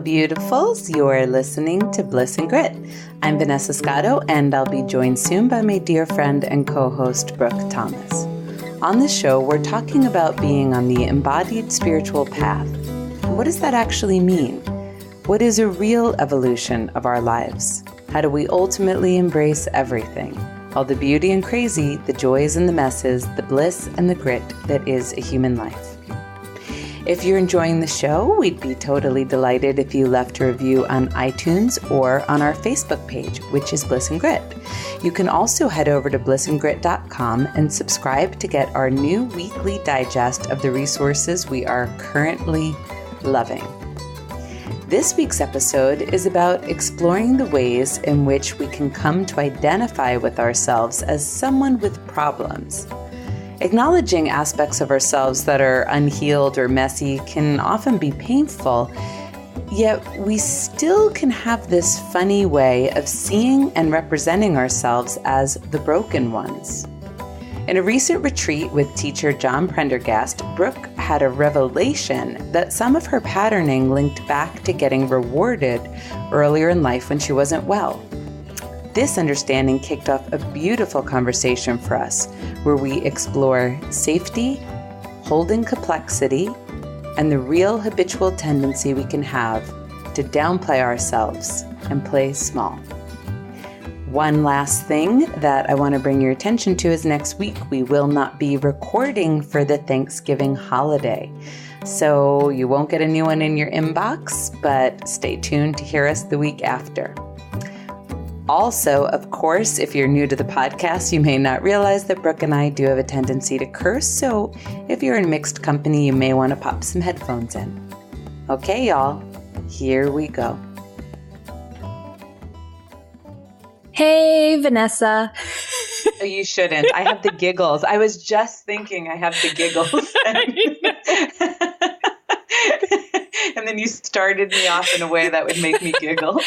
beautifuls. You're listening to Bliss and Grit. I'm Vanessa Scotto, and I'll be joined soon by my dear friend and co-host, Brooke Thomas. On this show, we're talking about being on the embodied spiritual path. What does that actually mean? What is a real evolution of our lives? How do we ultimately embrace everything? All the beauty and crazy, the joys and the messes, the bliss and the grit that is a human life. If you're enjoying the show, we'd be totally delighted if you left a review on iTunes or on our Facebook page, which is Bliss and Grit. You can also head over to blissandgrit.com and subscribe to get our new weekly digest of the resources we are currently loving. This week's episode is about exploring the ways in which we can come to identify with ourselves as someone with problems. Acknowledging aspects of ourselves that are unhealed or messy can often be painful, yet we still can have this funny way of seeing and representing ourselves as the broken ones. In a recent retreat with teacher John Prendergast, Brooke had a revelation that some of her patterning linked back to getting rewarded earlier in life when she wasn't well. This understanding kicked off a beautiful conversation for us, where we explore safety, holding complexity, and the real habitual tendency we can have to downplay ourselves and play small. One last thing that I want to bring your attention to is next week we will not be recording for the Thanksgiving holiday. So you won't get a new one in your inbox, but stay tuned to hear us the week after. Also, of course, if you're new to the podcast, you may not realize that Brooke and I do have a tendency to curse, so if you're in mixed company, you may want to pop some headphones in. Okay, y'all, here we go. Hey, Vanessa. Oh, you shouldn't. I have the giggles. I was just thinking I have the giggles. And then you started me off in a way that would make me giggle.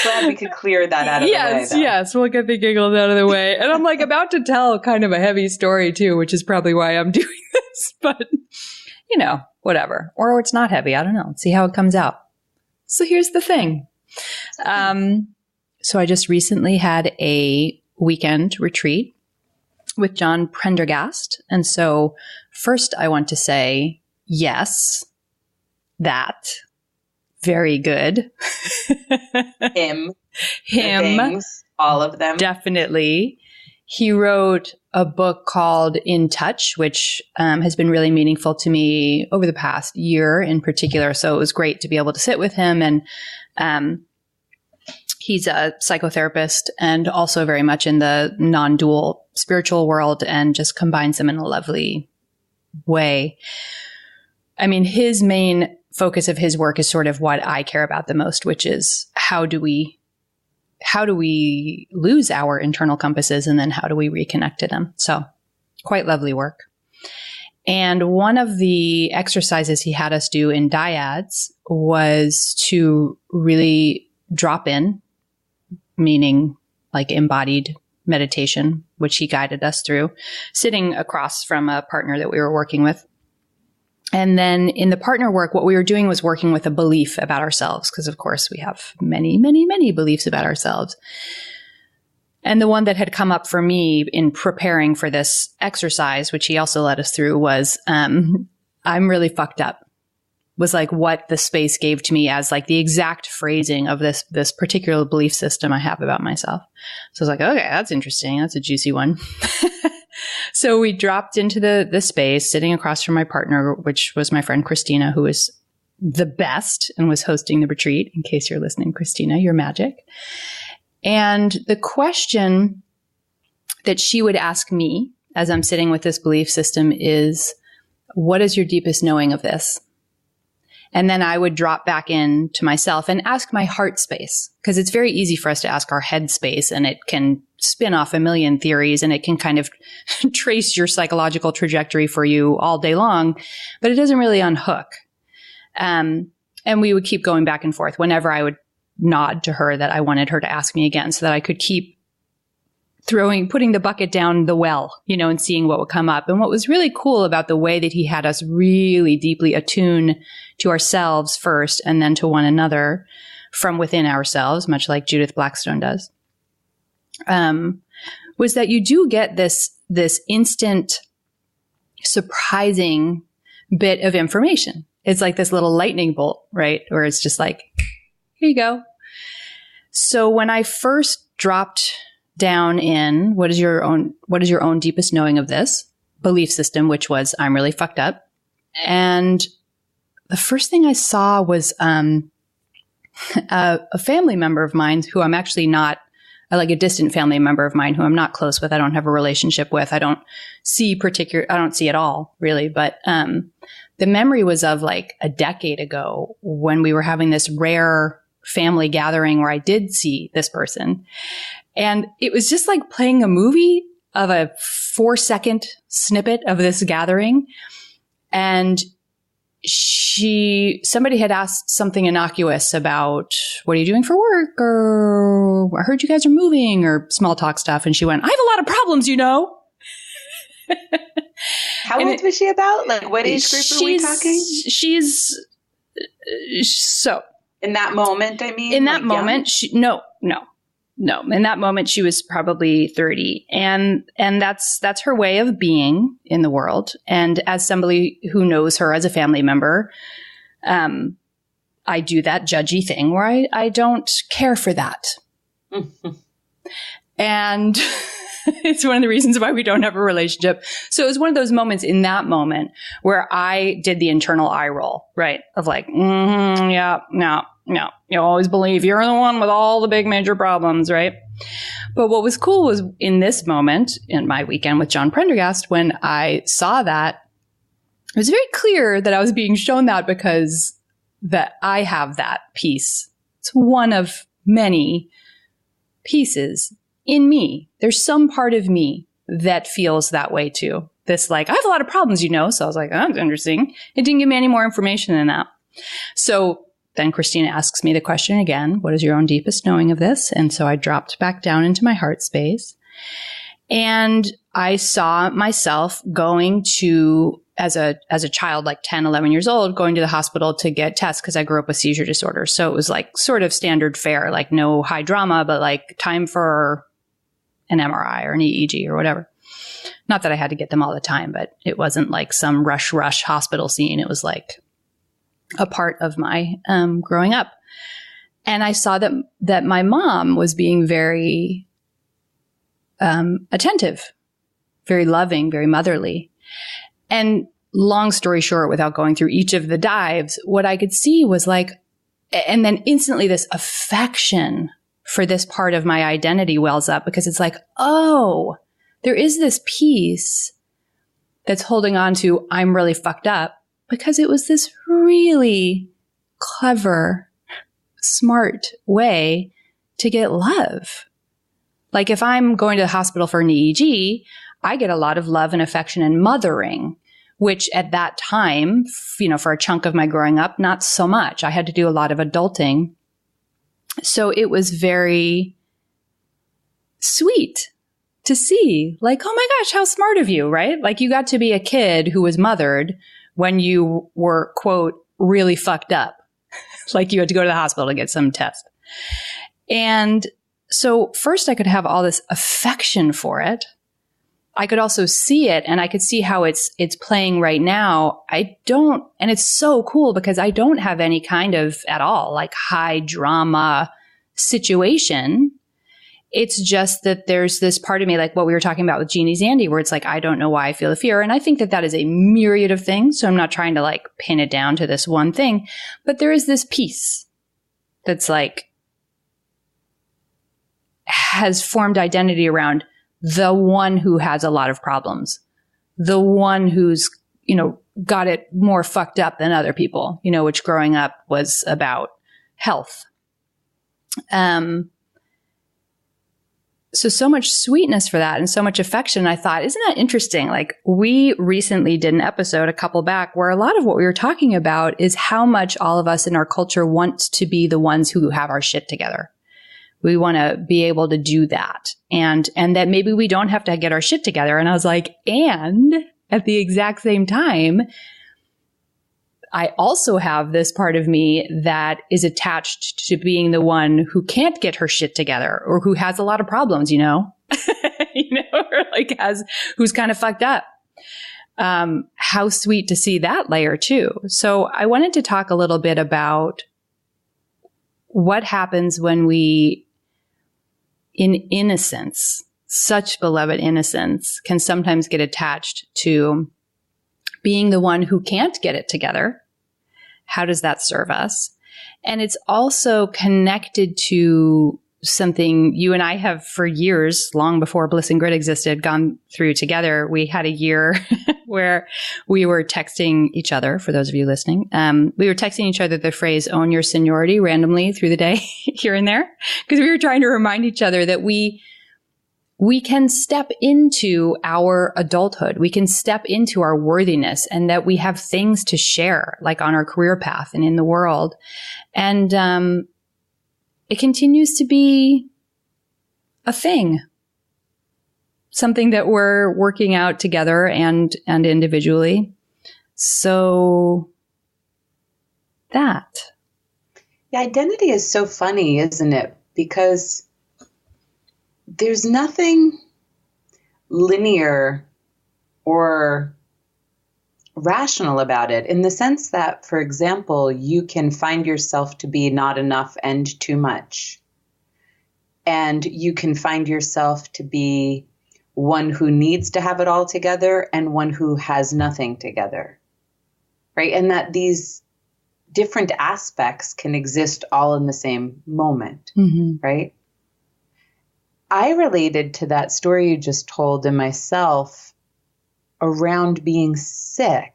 Glad we could clear that out of the way, though. Yes, we'll get the giggles out of the way. And I'm like about to tell kind of a heavy story too, which is probably why I'm doing this. But, you know, whatever. Or it's not heavy. I don't know. Let's see how it comes out. So here's the thing. So I just recently had a weekend retreat with John Prendergast. And so first I want to say, yes, that. Very good. Him. Things, all of them. Definitely. He wrote a book called In Touch, which has been really meaningful to me over the past year in particular. So it was great to be able to sit with him. And he's a psychotherapist and also very much in the non-dual spiritual world and just combines them in a lovely way. I mean, his main focus of his work is sort of what I care about the most, which is how do we lose our internal compasses and then how do we reconnect to them? So quite lovely work. And one of the exercises he had us do in dyads was to really drop in, meaning like embodied meditation, which he guided us through, sitting across from a partner that we were working with. And then in the partner work, what we were doing was working with a belief about ourselves, because of course we have many, many, many beliefs about ourselves. And the one that had come up for me in preparing for this exercise, which he also led us through, was I'm really fucked up. Was like what the space gave to me as like the exact phrasing of this particular belief system I have about myself. So I was like, okay, that's interesting. That's a juicy one. So we dropped into the space sitting across from my partner, which was my friend Christina, who was the best and was hosting the retreat. In case you're listening, Christina, you're magic. And the question that she would ask me as I'm sitting with this belief system is, what is your deepest knowing of this? And then I would drop back into myself and ask my heart space, because it's very easy for us to ask our head space and it can spin off a million theories and it can kind of trace your psychological trajectory for you all day long, but it doesn't really unhook. And we would keep going back and forth whenever I would nod to her that I wanted her to ask me again so that I could keep putting the bucket down the well, and seeing what would come up. And what was really cool about the way that he had us really deeply attune to ourselves first and then to one another from within ourselves, much like Judith Blackstone does, was that you do get this instant, surprising bit of information. It's like this little lightning bolt, right? Where it's just like, here you go. So when I first dropped down in what is your own deepest knowing of this belief system, which was I'm really fucked up. And the first thing I saw was a family member of mine who I'm actually not, like a distant family member of mine who I'm not close with. I don't have a relationship with. I don't see at all really. But the memory was of like a decade ago when we were having this rare family gathering where I did see this person. And it was just like playing a movie of a 4-second snippet of this gathering. And somebody had asked something innocuous about, what are you doing for work? Or I heard you guys are moving, or small talk stuff. And she went, I have a lot of problems, How old was she about? Like, what age group are we talking? She's so. In that moment, I mean? In that moment, no. In that moment, she was probably 30. And that's her way of being in the world. And as somebody who knows her as a family member, I do that judgy thing where I don't care for that. And it's one of the reasons why we don't have a relationship. So it was one of those moments in that moment where I did the internal eye roll, right? Of like, yeah, no. You always believe you're the one with all the big major problems, right? But what was cool was in this moment, in my weekend with John Prendergast, when I saw that, it was very clear that I was being shown that because that I have that piece. It's one of many pieces in me. There's some part of me that feels that way too. This like, I have a lot of problems, So I was like, oh, that's interesting. It didn't give me any more information than that. So then Christina asks me the question again, what is your own deepest knowing of this? And so I dropped back down into my heart space. And I saw myself going to, as a child, like 10, 11 years old, going to the hospital to get tests because I grew up with seizure disorder. So it was like sort of standard fare, like no high drama, but like time for an MRI or an EEG or whatever. Not that I had to get them all the time, but it wasn't like some rush hospital scene. It was like a part of my growing up. And I saw that my mom was being very attentive, very loving, very motherly. And long story short, without going through each of the dives, what I could see was like, and then instantly this affection for this part of my identity wells up because it's like, oh, there is this piece that's holding on to, I'm really fucked up. Because it was this really clever, smart way to get love. Like if I'm going to the hospital for an EEG, I get a lot of love and affection and mothering, which at that time, for a chunk of my growing up, not so much. I had to do a lot of adulting. So it was very sweet to see, like, oh my gosh, how smart of you, right? Like you got to be a kid who was mothered when you were, quote, really fucked up, like you had to go to the hospital to get some test. And so first I could have all this affection for it. I could also see it and I could see how it's playing right now. And it's so cool because I don't have any kind of at all like high drama situation. It's just that there's this part of me, like what we were talking about with Jeannie Zandy, where it's like, I don't know why I feel the fear. And I think that is a myriad of things. So I'm not trying to like pin it down to this one thing, but there is this piece that's like, has formed identity around the one who has a lot of problems, the one who's, got it more fucked up than other people, which growing up was about health. So much sweetness for that and so much affection. I thought, isn't that interesting? Like we recently did an episode a couple back where a lot of what we were talking about is how much all of us in our culture want to be the ones who have our shit together. We want to be able to do that. And that maybe we don't have to get our shit together. And I was like, and at the exact same time, I also have this part of me that is attached to being the one who can't get her shit together or who has a lot of problems, you know, or like who's kind of fucked up. How sweet to see that layer too. So I wanted to talk a little bit about what happens when we, in innocence, such beloved innocence, can sometimes get attached to being the one who can't get it together. How does that serve us? And it's also connected to something you and I have for years, long before Bliss and Grit existed, gone through together. We had a year where we were texting each other, for those of you listening. We were texting each other the phrase, own your seniority, randomly through the day, here and there, because we were trying to remind each other that we can step into our adulthood. We can step into our worthiness, and that we have things to share, like on our career path and in the world. And it continues to be a thing, something that we're working out together and individually. So that. Yeah, identity is so funny, isn't it? Because there's nothing linear or rational about it, in the sense that, for example, you can find yourself to be not enough and too much. And you can find yourself to be one who needs to have it all together and one who has nothing together, right? And that these different aspects can exist all in the same moment, right? I related to that story you just told in myself around being sick.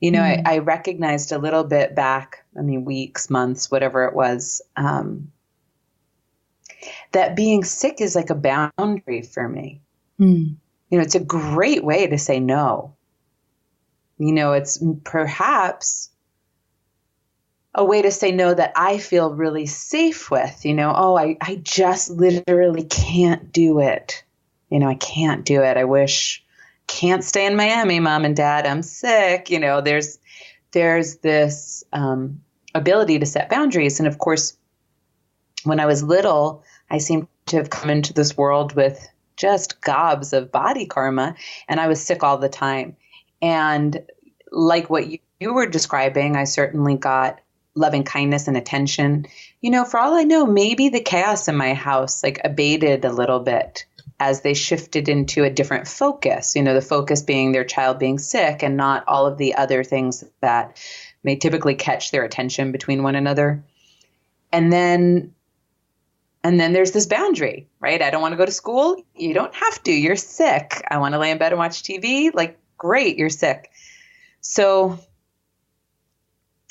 You know, I recognized a little bit back, weeks, months, whatever it was, that being sick is like a boundary for me. You know, it's a great way to say no. You know, it's perhaps a way to say no that I feel really safe with, you know, I just literally can't do it. You know, I can't do it. I wish, can't stay in Miami, Mom and Dad, I'm sick. You know, there's this ability to set boundaries. And of course, when I was little, I seemed to have come into this world with just gobs of body karma, and I was sick all the time. And like what you were describing, I certainly got loving kindness and attention. You know, for all I know, maybe the chaos in my house like abated a little bit as they shifted into a different focus, you know, the focus being their child being sick and not all of the other things that may typically catch their attention between one another. And then there's this boundary, right? I don't want to go to school. You don't have to. You're sick. I want to lay in bed and watch TV. Like, great, you're sick. So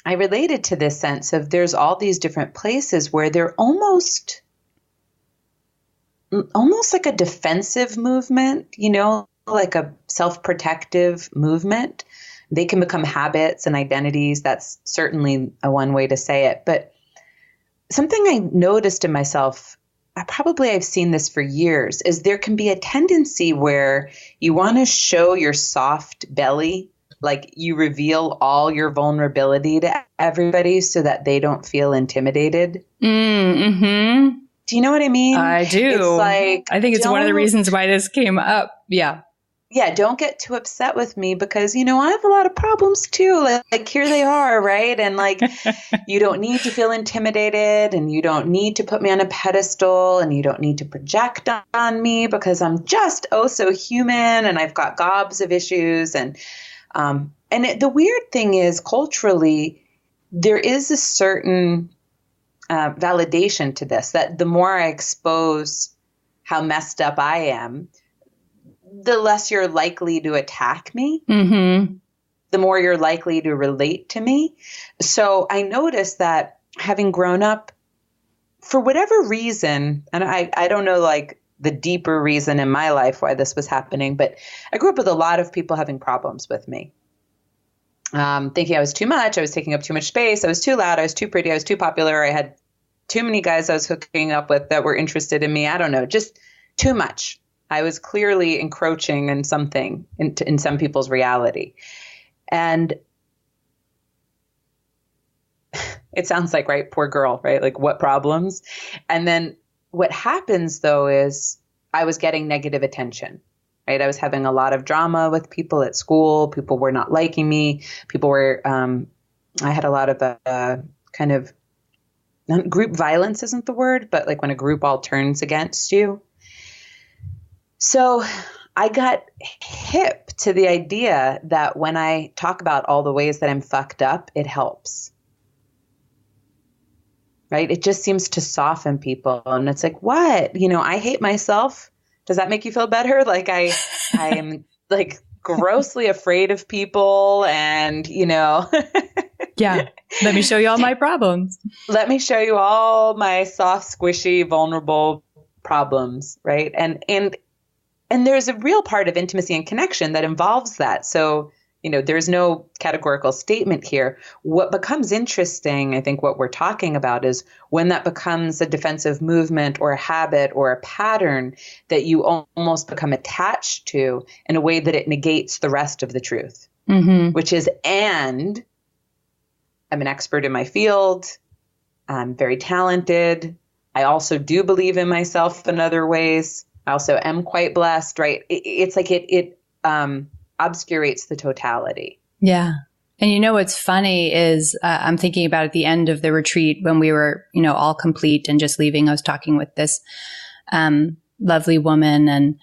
I related to this sense of there's all these different places where they're almost like a defensive movement, you know, like a self-protective movement. They can become habits and identities. That's certainly one way to say it. But something I noticed in myself, I've seen this for years, is there can be a tendency where you want to show your soft belly, like you reveal all your vulnerability to everybody so that they don't feel intimidated. Mm-hmm. Do you know what I mean? I do. It's like, I think it's one of the reasons why this came up. Yeah. Yeah. Don't get too upset with me because, you know, I have a lot of problems too. Like here they are. Right. And like, you don't need to feel intimidated and you don't need to put me on a pedestal and you don't need to project on me because I'm just so human and I've got gobs of issues. And the weird thing is culturally, there is a certain validation to this, that the more I expose how messed up I am, the less you're likely to attack me, the more you're likely to relate to me. So I noticed that having grown up, for whatever reason, and I don't know like the deeper reason in my life why this was happening, but I grew up with a lot of people having problems with me. Thinking I was too much, I was taking up too much space, I was too loud, I was too pretty, I was too popular, I had too many guys I was hooking up with that were interested in me. I don't know, just too much. I was clearly encroaching in something in some people's reality. And it sounds like, right, poor girl, right? Like what problems? And then what happens though is I was getting negative attention, right? I was having a lot of drama with people at school. People were not liking me. People were, I had a lot of kind of group violence isn't the word, but like when a group all turns against you. So I got hip to the idea that when I talk about all the ways that I'm fucked up, it helps. Right? It just seems to soften people. And it's like, what? You know, I hate myself. Does that make you feel better? Like I am like grossly afraid of people and, you know. Yeah. Let me show you all my problems. Let me show you all my soft, squishy, vulnerable problems. Right. And there's a real part of intimacy and connection that involves that. So, you know, there's no categorical statement here. What becomes interesting, I think what we're talking about is when that becomes a defensive movement or a habit or a pattern that you almost become attached to in a way that it negates the rest of the truth, which is, and I'm an expert in my field. I'm very talented. I also do believe in myself in other ways. I also am quite blessed, right? It's like it obscurates the totality. Yeah. And you know, what's funny is I'm thinking about at the end of the retreat when we were, you know, all complete and just leaving, I was talking with this lovely woman. And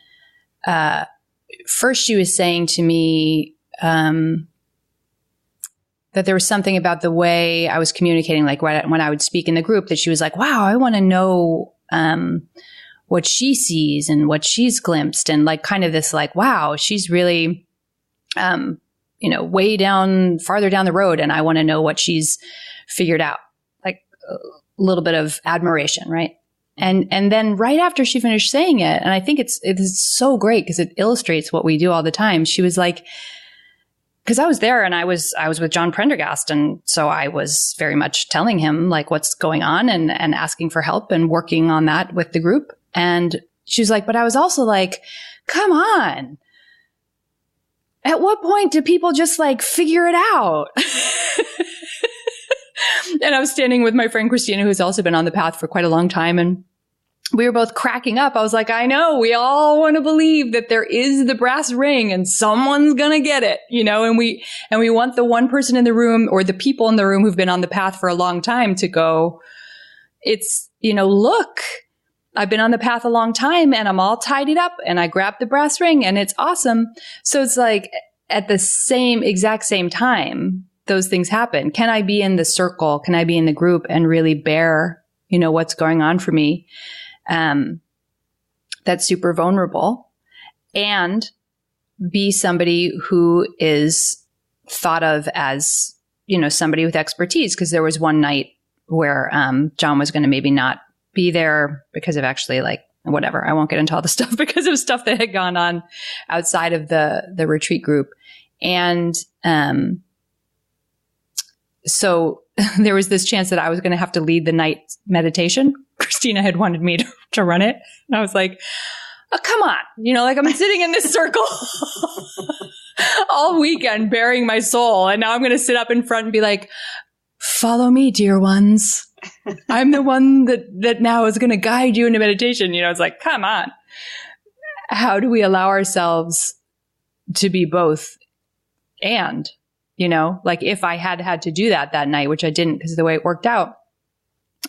first she was saying to me that there was something about the way I was communicating, like when I would speak in the group, that she was like, wow, I want to know what she sees and what she's glimpsed. And like kind of this like, wow, she's really you know, farther down the road. And I want to know what she's figured out, like a little bit of admiration. Right. And then right after she finished saying it, and I think it is so great because it illustrates what we do all the time. She was like, because I was there and I was with John Prendergast. And so I was very much telling him like what's going on and asking for help and working on that with the group. And she was like, but I was also like, come on. At what point do people just like figure it out? And I was standing with my friend Christina, who's also been on the path for quite a long time. And we were both cracking up. I was like, I know we all want to believe that there is the brass ring and someone's going to get it, you know, and we want the one person in the room or the people in the room who've been on the path for a long time to go, it's, you know, look, I've been on the path a long time and I'm all tidied up and I grabbed the brass ring and it's awesome. So it's like at the exact same time, those things happen. Can I be in the circle? Can I be in the group and really bear, you know, what's going on for me? That's super vulnerable, and be somebody who is thought of as, you know, somebody with expertise. Because there was one night where John was going to maybe not be there because of actually like whatever. I won't get into all the stuff because of stuff that had gone on outside of the retreat group. And so there was this chance that I was going to have to lead the night meditation. Christina had wanted me to run it. And I was like, oh, come on. You know, like I'm sitting in this circle all weekend bearing my soul. And now I'm going to sit up in front and be like, follow me, dear ones. I'm the one that now is going to guide you into meditation. You know, it's like, come on. How do we allow ourselves to be both and, you know, like if I had to do that night, which I didn't because of the way it worked out,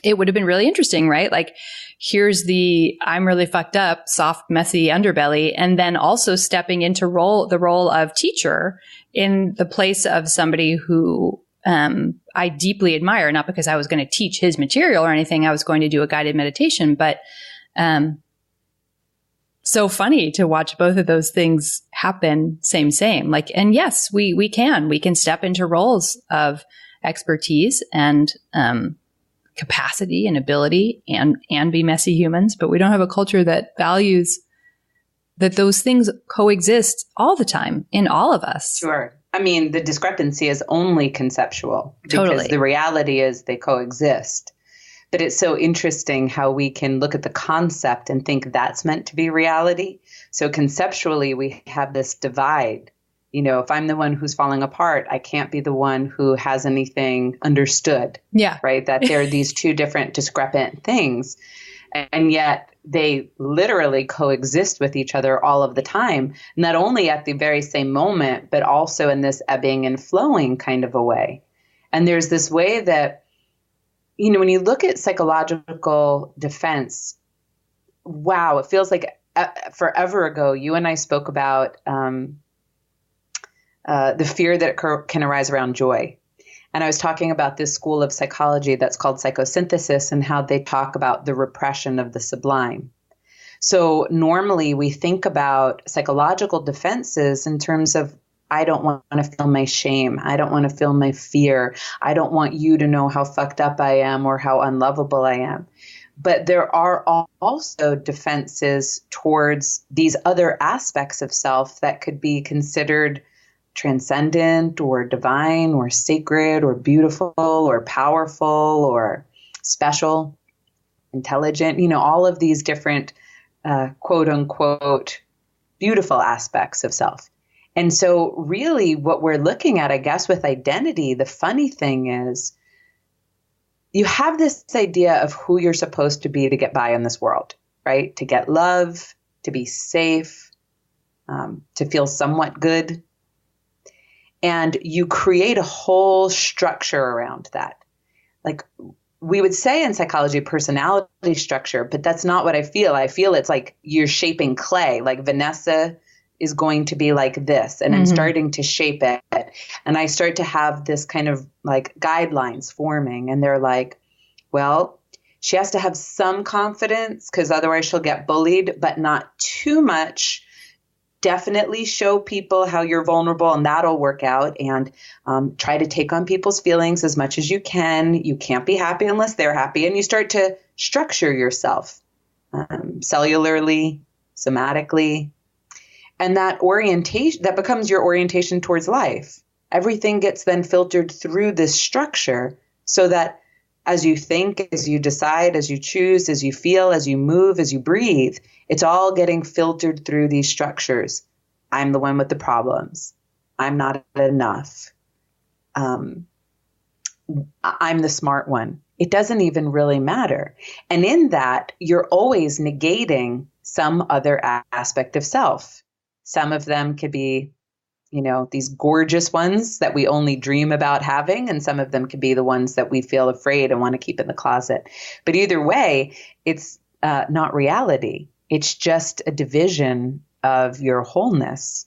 it would have been really interesting, right? Like here's I'm really fucked up, soft, messy underbelly. And then also stepping into the role of teacher in the place of somebody who, I deeply admire, not because I was going to teach his material or anything. I was going to do a guided meditation, but, so funny to watch both of those things happen. Same. Like, and yes, we can step into roles of expertise and, capacity and ability and be messy humans, but we don't have a culture that values that those things coexist all the time in all of us. Sure. I mean, the discrepancy is only conceptual because Totally. the reality is they coexist. But it's so interesting how we can look at the concept and think that's meant to be reality. So conceptually, we have this divide. If I'm the one who's falling apart, I can't be the one who has anything understood. Yeah. Right? That there are these two different discrepant things. And yet they literally coexist with each other all of the time, not only at the very same moment, but also in this ebbing and flowing kind of a way. And there's this way that, when you look at psychological defense, wow, it feels like forever ago, you and I spoke about the fear that can arise around joy. And I was talking about this school of psychology that's called psychosynthesis and how they talk about the repression of the sublime. So normally we think about psychological defenses in terms of, I don't want to feel my shame. I don't want to feel my fear. I don't want you to know how fucked up I am or how unlovable I am. But there are also defenses towards these other aspects of self that could be considered transcendent or divine or sacred or beautiful or powerful or special, intelligent, all of these different quote unquote beautiful aspects of self. And so really what we're looking at, I guess, with identity, the funny thing is you have this idea of who you're supposed to be to get by in this world, right? To get love, to be safe, to feel somewhat good. And you create a whole structure around that. Like we would say in psychology, personality structure, but that's not what I feel. I feel it's like you're shaping clay, like Vanessa is going to be like this. And I'm starting to shape it. And I start to have this kind of like guidelines forming. And they're like, well, she has to have some confidence because otherwise she'll get bullied, but not too much. Definitely show people how you're vulnerable and that'll work out, and try to take on people's feelings as much as you can. You can't be happy unless they're happy. And you start to structure yourself cellularly, somatically. And that orientation, that becomes your orientation towards life. Everything gets then filtered through this structure so that as you think, as you decide, as you choose, as you feel, as you move, as you breathe, it's all getting filtered through these structures. I'm the one with the problems. I'm not enough. I'm the smart one. It doesn't even really matter. And in that, you're always negating some other aspect of self. Some of them could be, these gorgeous ones that we only dream about having, and some of them could be the ones that we feel afraid and want to keep in the closet. But either way, it's not reality. It's just a division of your wholeness.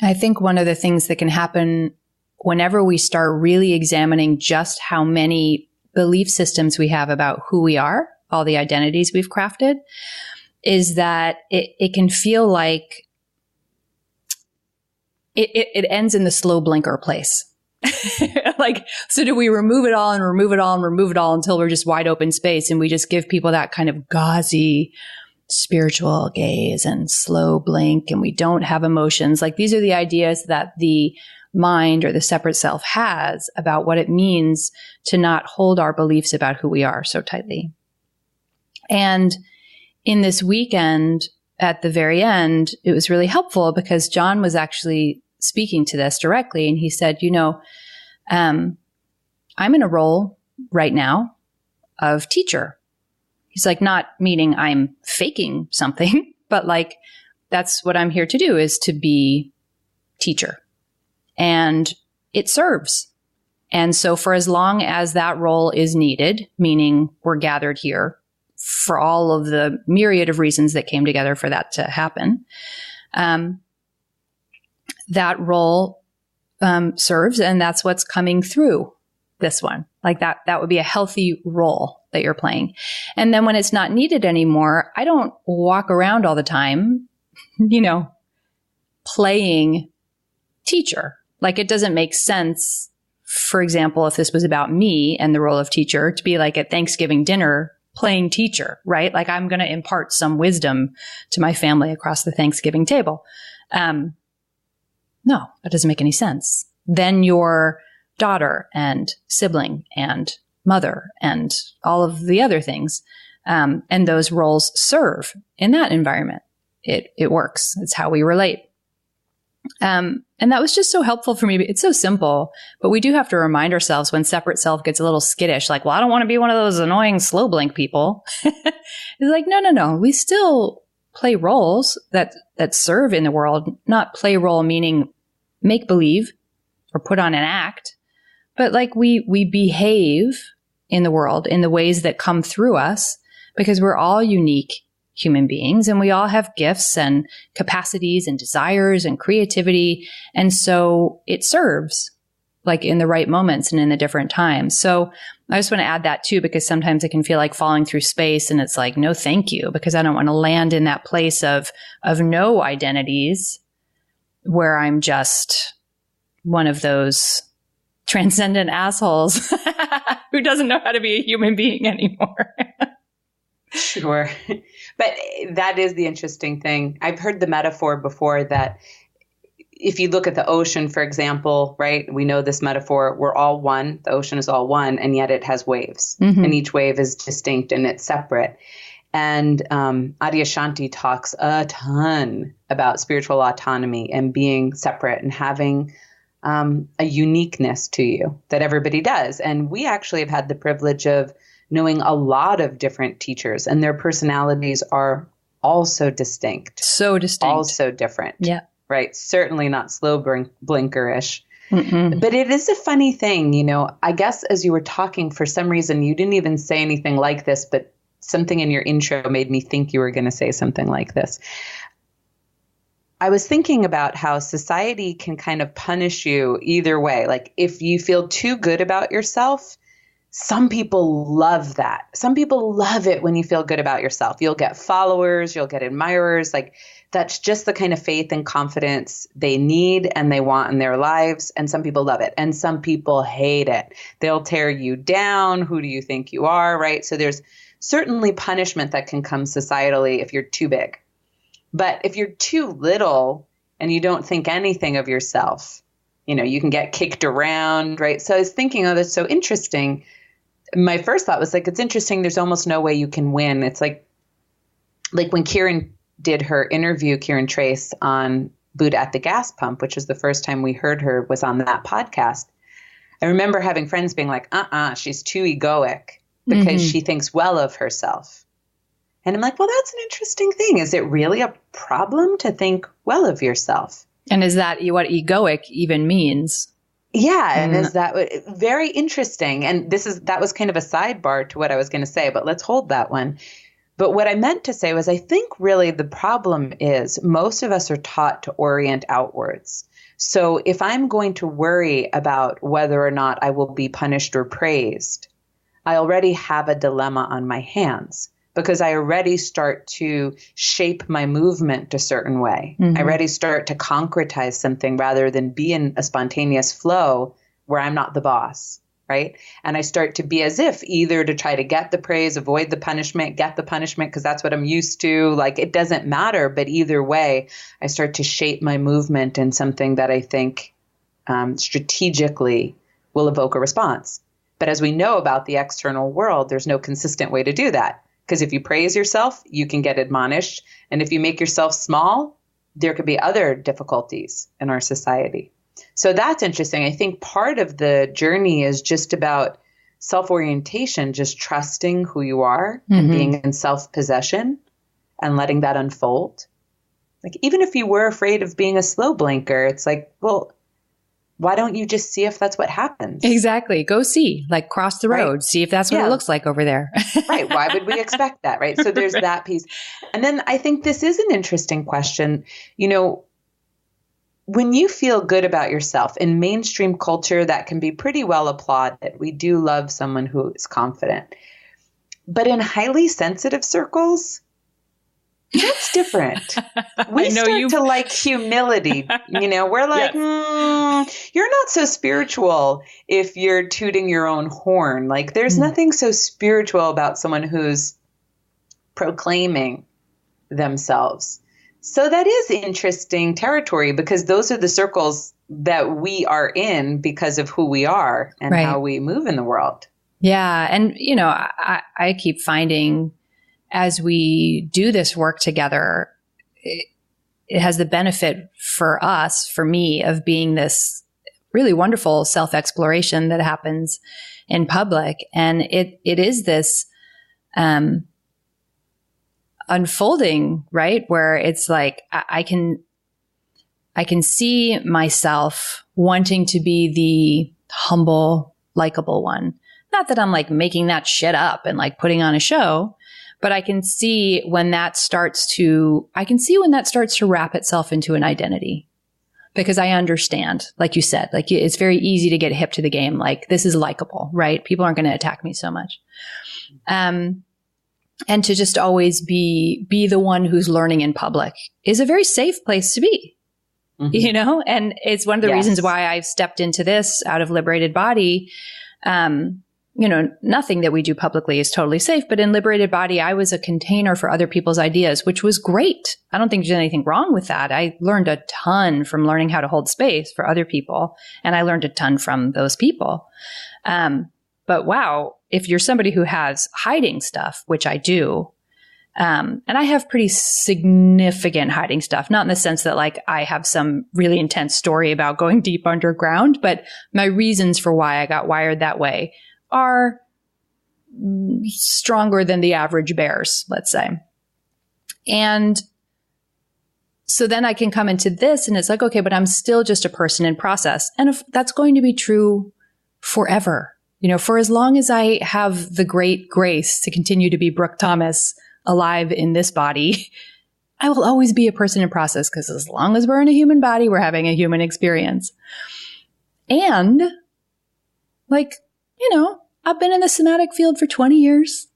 I think one of the things that can happen whenever we start really examining just how many belief systems we have about who we are, all the identities we've crafted, is that it can feel like it ends in the slow blinker place. Like, so do we remove it all and remove it all and remove it all until we're just wide open space and we just give people that kind of gauzy spiritual gaze and slow blink and we don't have emotions? Like, these are the ideas that the mind or the separate self has about what it means to not hold our beliefs about who we are so tightly. And in this weekend, at the very end, it was really helpful because John was actually speaking to this directly. And he said, I'm in a role right now of teacher. He's like, not meaning I'm faking something, but like, that's what I'm here to do, is to be teacher. And it serves. And so for as long as that role is needed, meaning we're gathered here for all of the myriad of reasons that came together for that to happen, that role serves, and that's what's coming through this one. Like that would be a healthy role that you're playing. And then when it's not needed anymore, I don't walk around all the time, playing teacher. Like, it doesn't make sense, for example, if this was about me and the role of teacher, to be like at Thanksgiving dinner playing teacher, right? Like, I'm going to impart some wisdom to my family across the Thanksgiving table. No, that doesn't make any sense. Then your daughter and sibling and mother and all of the other things. And those roles serve in that environment. It works. It's how we relate. And that was just so helpful for me. It's so simple, but we do have to remind ourselves when separate self gets a little skittish, like, well, I don't want to be one of those annoying slow blink people. It's like, no. We still play roles that serve in the world, not play role meaning make believe or put on an act, but like we behave in the world in the ways that come through us because we're all unique human beings and we all have gifts and capacities and desires and creativity. And so it serves like in the right moments and in the different times. So I just want to add that too, because sometimes it can feel like falling through space and it's like, no, thank you, because I don't want to land in that place of no identities where I'm just one of those transcendent assholes who doesn't know how to be a human being anymore. Sure. But that is the interesting thing. I've heard the metaphor before that if you look at the ocean, for example, right, we know this metaphor, we're all one, the ocean is all one, and yet it has waves. Mm-hmm. And each wave is distinct and it's separate. And Adyashanti talks a ton about spiritual autonomy and being separate and having a uniqueness to you that everybody does. And we actually have had the privilege of knowing a lot of different teachers, and their personalities are also distinct. So distinct. Also different. Yeah. Right. Certainly not slow blinker-ish. Mm-mm. But it is a funny thing, you know, I guess as you were talking, for some reason, you didn't even say anything like this, but something in your intro made me think you were going to say something like this. I was thinking about how society can kind of punish you either way. Like if you feel too good about yourself, some people love that. Some people love it when you feel good about yourself. You'll get followers, you'll get admirers. Like that's just the kind of faith and confidence they need and they want in their lives. And some people love it. And some people hate it. They'll tear you down. Who do you think you are? Right. So there's certainly punishment that can come societally if you're too big. But if you're too little and you don't think anything of yourself, you know, you can get kicked around. Right. So I was thinking, oh, that's so interesting. My first thought was like, it's interesting. There's almost no way you can win. It's like when Kieran did her interview, Kieran Trace on Buddha at the Gas Pump, which is the first time we heard her, was on that podcast. I remember having friends being like, she's too egoic because she thinks well of herself. And I'm like, well, that's an interesting thing. Is it really a problem to think well of yourself? And is that what egoic even means? Yeah. And is that very interesting? And that was kind of a sidebar to what I was going to say, but let's hold that one. But what I meant to say was I think really the problem is most of us are taught to orient outwards. So if I'm going to worry about whether or not I will be punished or praised, I already have a dilemma on my hands because I already start to shape my movement a certain way. Mm-hmm. I already start to concretize something rather than be in a spontaneous flow where I'm not the boss. Right. And I start to be as if either to try to get the praise, avoid the punishment, get the punishment, because that's what I'm used to. Like it doesn't matter. But either way, I start to shape my movement in something that I think strategically will evoke a response. But as we know about the external world, there's no consistent way to do that. Because if you praise yourself, you can get admonished. And if you make yourself small, there could be other difficulties in our society. So that's interesting. I think part of the journey is just about self-orientation, just trusting who you are and being in self-possession and letting that unfold. Like, even if you were afraid of being a slow blinker, it's like, well, why don't you just see if that's what happens? Exactly. Go see, like cross the road, right? See if that's what it looks like over there. Right. Why would we expect that? Right. So there's that piece. And then I think this is an interesting question. You know, when you feel good about yourself in mainstream culture, that can be pretty well applauded. We do love someone who is confident. But in highly sensitive circles, that's different. We start to like humility. You know, we're like, you're not so spiritual if you're tooting your own horn. Like there's nothing so spiritual about someone who's proclaiming themselves. So that is interesting territory because those are the circles that we are in because of who we are and how we move in the world. Yeah. And, I keep finding as we do this work together, it has the benefit for us, for me, of being this really wonderful self-exploration that happens in public. And it is this unfolding, right? Where it's like, I can see myself wanting to be the humble, likable one. Not that I'm like making that shit up and like putting on a show, but I can see when that starts to wrap itself into an identity, because I understand, like you said, like it's very easy to get hip to the game. Like, this is likable, right? People aren't going to attack me so much. And to just always be the one who's learning in public is a very safe place to be, and it's one of the reasons why I've stepped into this out of liberated body. Nothing that we do publicly is totally safe, but in liberated body, I was a container for other people's ideas, which was great. I don't think there's anything wrong with that. I learned a ton from learning how to hold space for other people, and I learned a ton from those people. But wow, if you're somebody who has hiding stuff, which I do, and I have pretty significant hiding stuff, not in the sense that like I have some really intense story about going deep underground, but my reasons for why I got wired that way are stronger than the average bears, let's say. And so then I can come into this and it's like, okay, but I'm still just a person in process. And if that's going to be true forever, for as long as I have the great grace to continue to be Brooke Thomas alive in this body, I will always be a person in process, because as long as we're in a human body, we're having a human experience. And like, I've been in the somatic field for 20 years.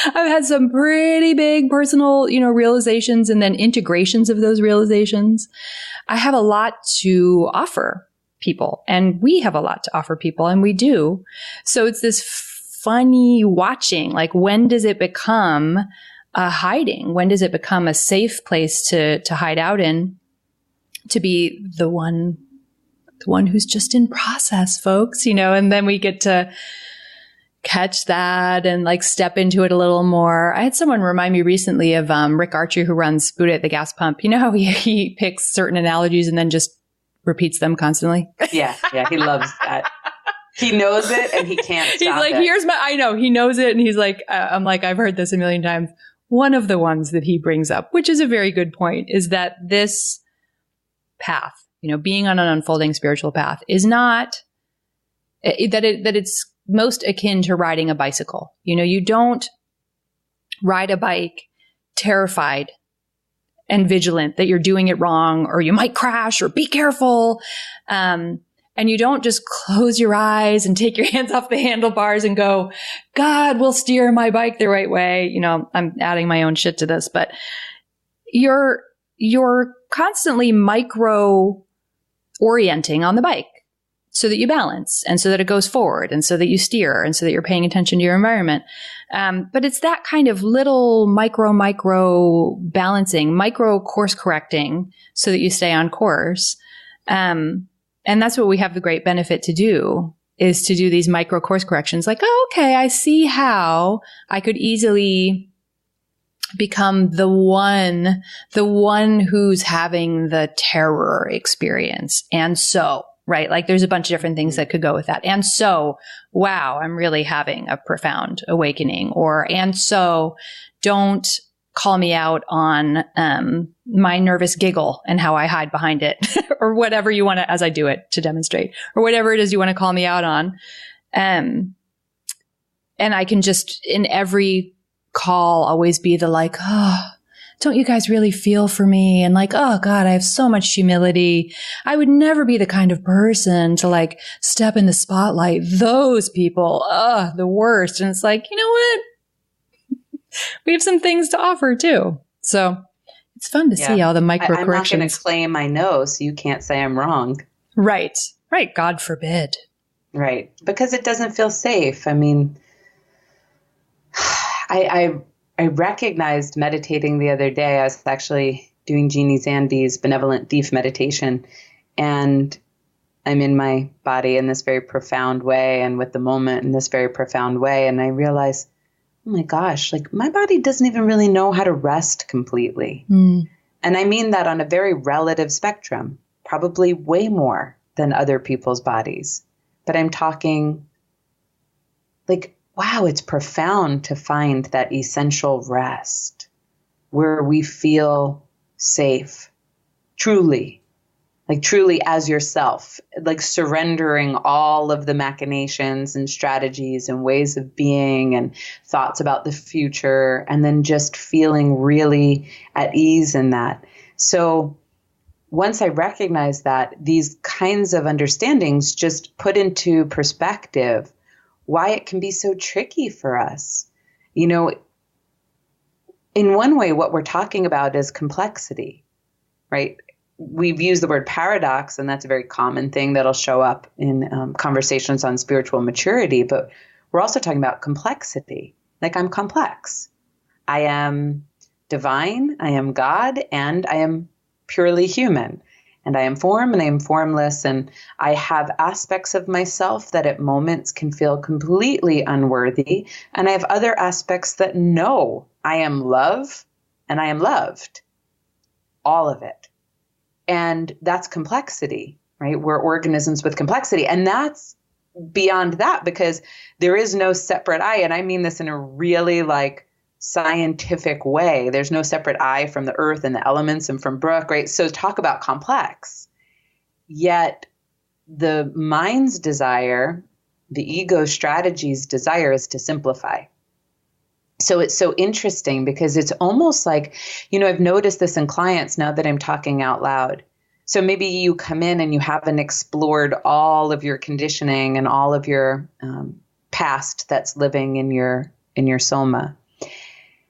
I've had some pretty big personal, realizations and then integrations of those realizations. I have a lot to offer people, and we have a lot to offer people, and we do. So it's this funny watching, like, when does it become a hiding? When does it become a safe place to hide out in, to be the one who's just in process, folks, and then we get to catch that and like step into it a little more. I had someone remind me recently of Rick Archer, who runs Buddha at the Gas Pump. You know how he picks certain analogies and then just repeats them constantly? Yeah, he loves that. He knows it and he can't stop He's like, it. I know, he knows it. And he's like, I'm like, I've heard this a million times. One of the ones that he brings up, which is a very good point, is that this path, being on an unfolding spiritual path, is not that it's most akin to riding a bicycle. You don't ride a bike terrified and vigilant that you're doing it wrong, or you might crash, or be careful. And you don't just close your eyes and take your hands off the handlebars and go, God will steer my bike the right way. I'm adding my own shit to this, but you're constantly micro orienting on the bike so that you balance, and so that it goes forward, and so that you steer, and so that you're paying attention to your environment. But it's that kind of little micro balancing, micro course correcting, so that you stay on course. And that's what we have the great benefit to do, is to do these micro course corrections. Like, oh, okay, I see how I could easily become the one who's having the terror experience. And so, right? Like, there's a bunch of different things that could go with that. And so, wow, I'm really having a profound awakening. And so don't call me out on my nervous giggle and how I hide behind it, or whatever you want to, as I do it to demonstrate, or whatever it is you want to call me out on. And I can just, in every call, always be the like, oh, don't you guys really feel for me? And like, oh God, I have so much humility. I would never be the kind of person to like step in the spotlight. Those people, the worst. And it's like, you know what? We have some things to offer too. So it's fun to see all the micro corrections. I'm not going to claim I know, so you can't say I'm wrong. Right. God forbid. Right. Because it doesn't feel safe. I mean, I recognized meditating the other day. I was actually doing Jeannie Zandy's benevolent deep meditation. And I'm in my body in this very profound way and with the moment in this very profound way. And I realize, oh my gosh, like my body doesn't even really know how to rest completely. And I mean that on a very relative spectrum, probably way more than other people's bodies. But I'm talking like, wow, it's profound to find that essential rest where we feel safe, truly, like truly as yourself, like surrendering all of the machinations and strategies and ways of being and thoughts about the future, and then just feeling really at ease in that. So once I recognized that, these kinds of understandings just put into perspective why it can be so tricky for us. You know, in one way, what we're talking about is complexity, right? We've used the word paradox, and that's a very common thing that'll show up in conversations on spiritual maturity. But we're also talking about complexity. Like, I'm complex. I am divine, I am God, and I am purely human. And I am form and I am formless. And I have aspects of myself that at moments can feel completely unworthy. And I have other aspects that know I am love and I am loved. All of it. And that's complexity, right? We're organisms with complexity. And that's beyond that, because there is no separate I. And I mean this in a really like scientific way. There's no separate I from the earth and the elements and from Brooke, right? So talk about complex. Yet the mind's desire, the ego strategy's desire is to simplify. So it's so interesting because it's almost like, you know, I've noticed this in clients now that I'm talking out loud. So maybe you come in and you haven't explored all of your conditioning and all of your past that's living in your soma.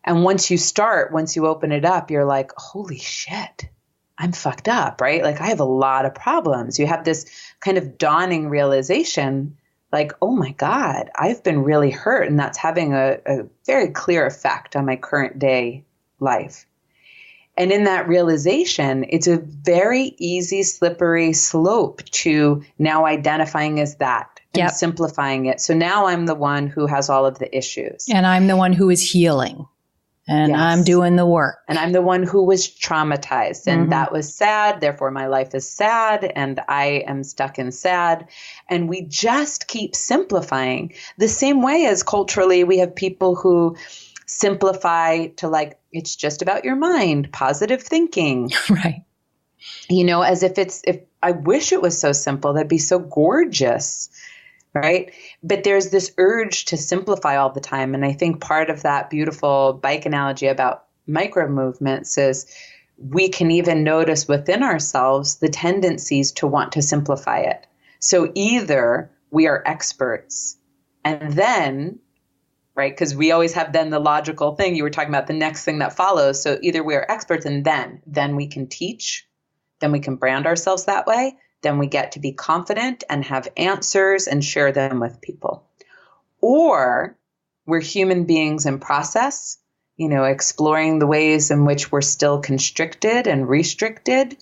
And once you open it up, you're like, holy shit, I'm fucked up, right? Like I have a lot of problems. You have this kind of dawning realization like, oh my God, I've been really hurt. And that's having a very clear effect on my current day life. And in that realization, it's a very easy, slippery slope to now identifying as that and simplifying it. So now I'm the one who has all of the issues. And I'm the one who is healing. And I'm doing the work. And I'm the one who was traumatized. And that was sad. Therefore, my life is sad. And I am stuck in sad. And we just keep simplifying. The same way as culturally, we have people who simplify to like, it's just about your mind, positive thinking. Right. You know, as if I wish it was so simple, that'd be so gorgeous. Right. But there's this urge to simplify all the time. And I think part of that beautiful bike analogy about micro movements is we can even notice within ourselves the tendencies to want to simplify it. So either we are experts and then, right, because we always have then the logical thing you were talking about, the next thing that follows. So either we are experts and then we can teach, then we can brand ourselves that way. Then we get to be confident and have answers and share them with people. Or we're human beings in process, you know, exploring the ways in which we're still constricted and restricted.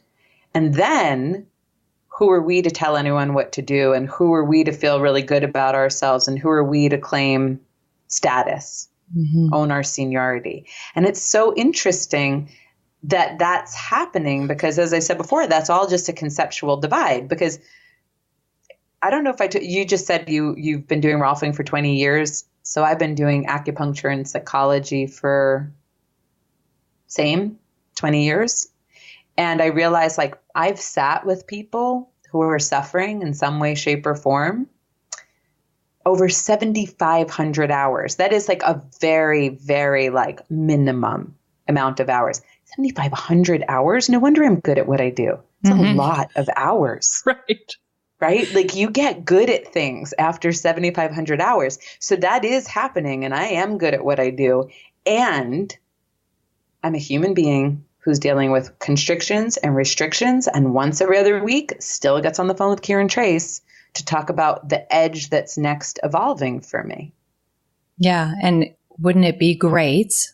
And then who are we to tell anyone what to do? And who are we to feel really good about ourselves? And who are we to claim status, own our seniority? And it's so interesting that that's happening because, as I said before, that's all just a conceptual divide. Because I don't know if you just said you've been doing Rolfing for 20 years. So I've been doing acupuncture and psychology for 20 years. And I realized like I've sat with people who are suffering in some way, shape or form over 7,500 hours. That is like a very, very like minimum amount of hours. 7,500 hours? No wonder I'm good at what I do. It's a lot of hours. Right? Like you get good at things after 7,500 hours. So that is happening and I am good at what I do. And I'm a human being who's dealing with constrictions and restrictions. And once every other week, still gets on the phone with Kieran Trace to talk about the edge that's next evolving for me. Yeah. And wouldn't it be great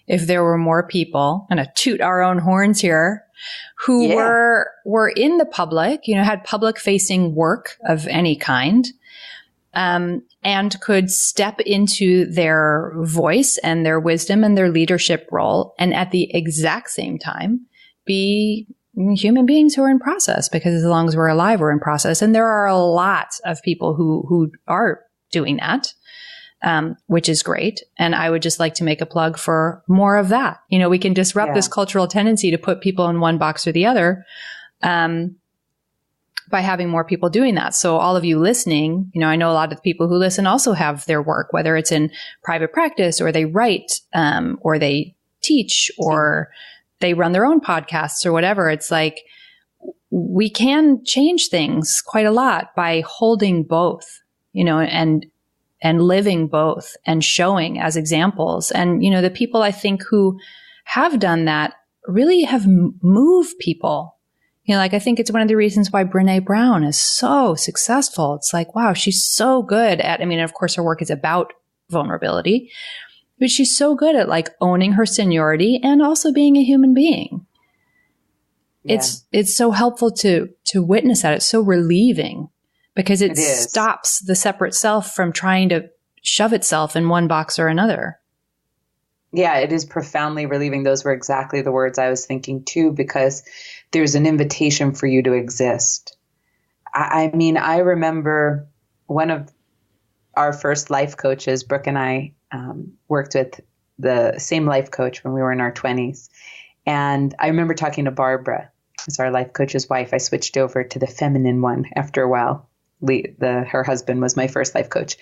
if there were more people, and to toot our own horns here, who were in the public, had public facing work of any kind, and could step into their voice and their wisdom and their leadership role, and at the exact same time be human beings who are in process, because as long as we're alive, we're in process. And there are a lot of people who are doing that, which is great. And I would just like to make a plug for more of that. We can disrupt this cultural tendency to put people in one box or the other, by having more people doing that. So all of you listening, I know a lot of the people who listen also have their work, whether it's in private practice or they write, or they teach, or they run their own podcasts or whatever. It's like, we can change things quite a lot by holding both, and living both and showing as examples. And, the people I think who have done that really have moved people. I think it's one of the reasons why Brené Brown is so successful. It's like, wow, she's so good at, of course her work is about vulnerability, but she's so good at owning her seniority and also being a human being. Yeah. It's so helpful to witness that. It's so relieving, because it stops the separate self from trying to shove itself in one box or another. Yeah, it is profoundly relieving. Those were exactly the words I was thinking too, because there's an invitation for you to exist. I remember one of our first life coaches, Brooke and I worked with the same life coach when we were in our 20s. And I remember talking to Barbara, as our life coach's wife. I switched over to the feminine one after a while. Her husband was my first life coach.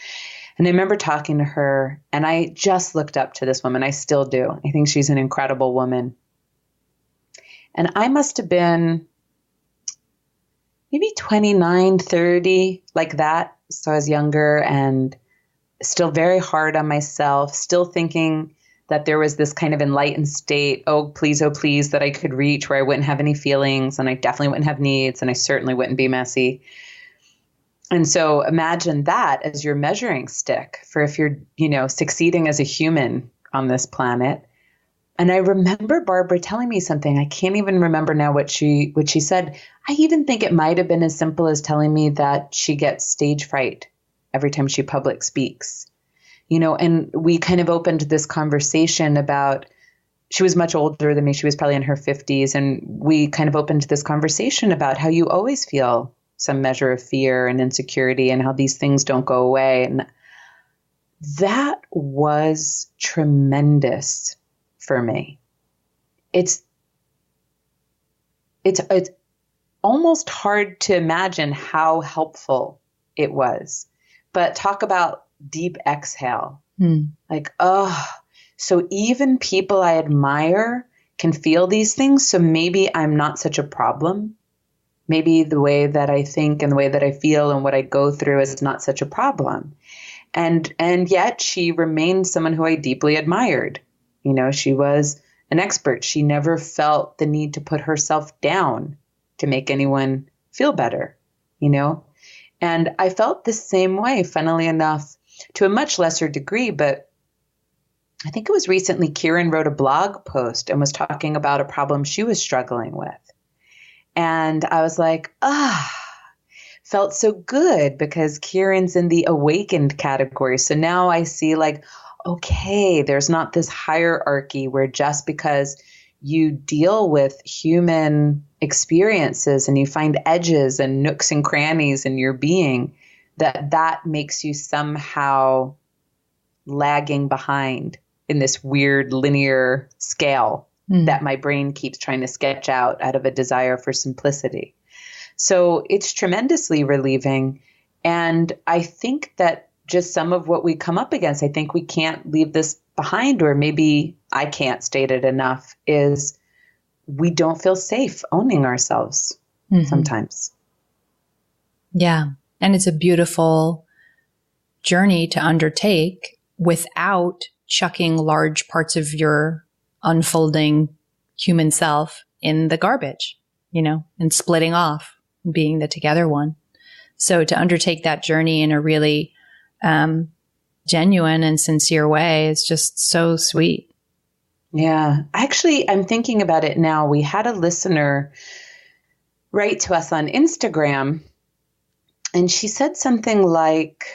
And I remember talking to her, and I just looked up to this woman. I still do. I think she's an incredible woman. And I must have been maybe 29, 30, like that. So I was younger and still very hard on myself, still thinking that there was this kind of enlightened state, oh, please, that I could reach, where I wouldn't have any feelings, and I definitely wouldn't have needs, and I certainly wouldn't be messy. And so imagine that as your measuring stick for if you're, succeeding as a human on this planet. And I remember Barbara telling me something. I can't even remember now what she said. I even think it might have been as simple as telling me that she gets stage fright every time she public speaks. And we kind of opened this conversation about, she was much older than me. She was probably in her 50s. And we kind of opened this conversation about how you always feel some measure of fear and insecurity, and how these things don't go away. And that was tremendous for me. It's almost hard to imagine how helpful it was. But talk about deep exhale. So even people I admire can feel these things. So maybe I'm not such a problem. Maybe the way that I think and the way that I feel and what I go through is not such a problem. And yet she remained someone who I deeply admired. She was an expert. She never felt the need to put herself down to make anyone feel better, And I felt the same way, funnily enough, to a much lesser degree. But I think it was recently Kieran wrote a blog post and was talking about a problem she was struggling with. And I was like, felt so good, because Kieran's in the awakened category. So now I see okay, there's not this hierarchy where just because you deal with human experiences and you find edges and nooks and crannies in your being, that makes you somehow lagging behind in this weird linear scale that my brain keeps trying to sketch out of a desire for simplicity. So it's tremendously relieving. And I think that just some of what we come up against, I think we can't leave this behind, or maybe I can't state it enough, is we don't feel safe owning ourselves sometimes. Yeah. And it's a beautiful journey to undertake without chucking large parts of your unfolding human self in the garbage, and splitting off, being the together one. So to undertake that journey in a really genuine and sincere way is just so sweet. Yeah. Actually, I'm thinking about it now. We had a listener write to us on Instagram, and she said something like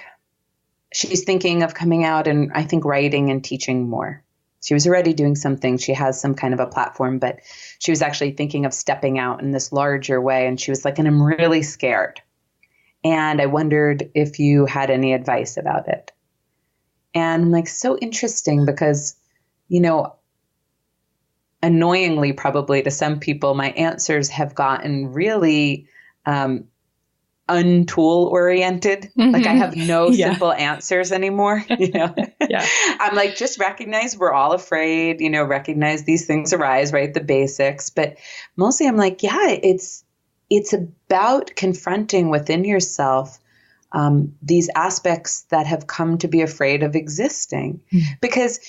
she's thinking of coming out and I think writing and teaching more. She was already doing something. She has some kind of a platform, but she was actually thinking of stepping out in this larger way. And she was like, and I'm really scared. And I wondered if you had any advice about it. And I'm like, so interesting because, annoyingly, probably to some people, my answers have gotten really untool oriented. Mm-hmm. Like I have no simple answers anymore. Yeah. I'm like, just recognize we're all afraid, recognize these things arise, right? The basics. But mostly I'm like, yeah, it's about confronting within yourself these aspects that have come to be afraid of existing. Mm-hmm. Because,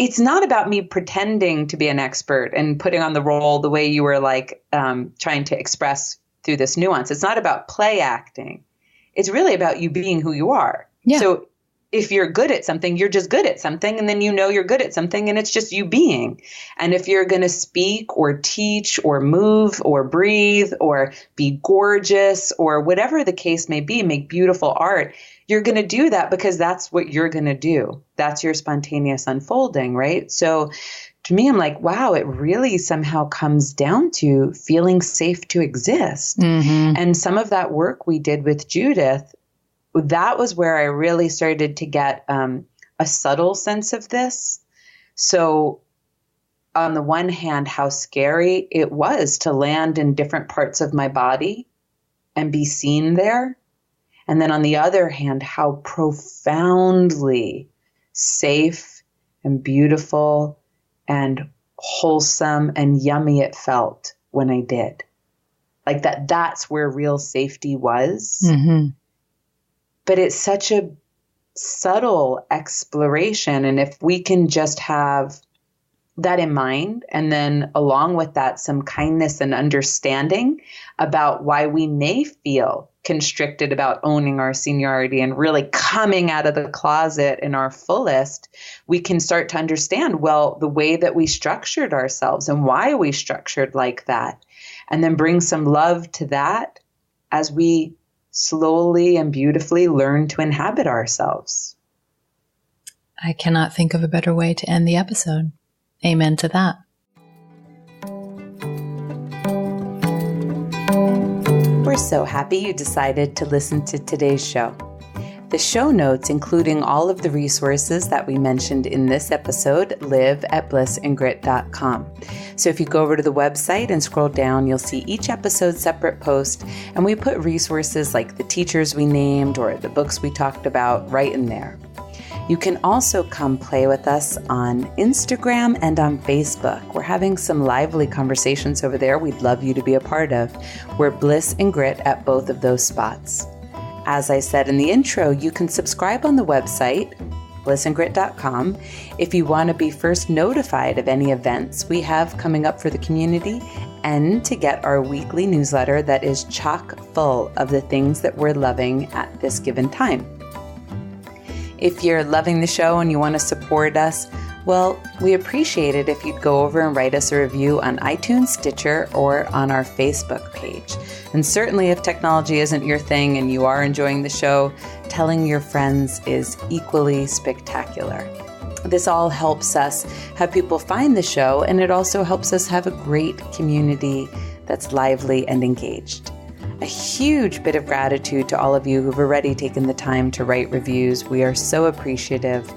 it's not about me pretending to be an expert and putting on the role the way you were like trying to express through this nuance. It's not about play acting. It's really about you being who you are. Yeah. So if you're good at something, you're just good at something. And then you're good at something and it's just you being. And if you're going to speak or teach or move or breathe or be gorgeous or whatever the case may be, make beautiful art, you're going to do that because that's what you're going to do. That's your spontaneous unfolding, right? So to me, I'm like, wow, it really somehow comes down to feeling safe to exist. Mm-hmm. And some of that work we did with Judith, that was where I really started to get a subtle sense of this. So on the one hand, how scary it was to land in different parts of my body and be seen there. And then on the other hand, how profoundly safe and beautiful and wholesome and yummy it felt when I did. Like that's where real safety was. Mm-hmm. But it's such a subtle exploration. And if we can just have that in mind, and then along with that, some kindness and understanding about why we may feel constricted about owning our seniority and really coming out of the closet in our fullest, we can start to understand, well, the way that we structured ourselves and why we structured like that, and then bring some love to that as we slowly and beautifully learn to inhabit ourselves. I cannot think of a better way to end the episode. Amen to that. We're so happy you decided to listen to today's show. The show notes, including all of the resources that we mentioned in this episode, live at blissandgrit.com. So if you go over to the website and scroll down, you'll see each episode's separate post, and we put resources like the teachers we named or the books we talked about right in there. You can also come play with us on Instagram and on Facebook. We're having some lively conversations over there we'd love you to be a part of. We're Bliss and Grit at both of those spots. As I said in the intro, you can subscribe on the website, blissandgrit.com, if you want to be first notified of any events we have coming up for the community and to get our weekly newsletter that is chock full of the things that we're loving at this given time. If you're loving the show and you want to support us, well, we appreciate it if you'd go over and write us a review on iTunes, Stitcher, or on our Facebook page. And certainly if technology isn't your thing and you are enjoying the show, telling your friends is equally spectacular. This all helps us have people find the show, and it also helps us have a great community that's lively and engaged. A huge bit of gratitude to all of you who've already taken the time to write reviews. We are so appreciative.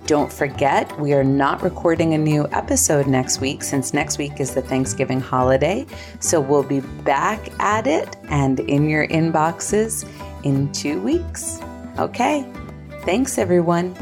Don't forget, we are not recording a new episode next week since next week is the Thanksgiving holiday. So we'll be back at it and in your inboxes in 2 weeks. Okay. Thanks, everyone.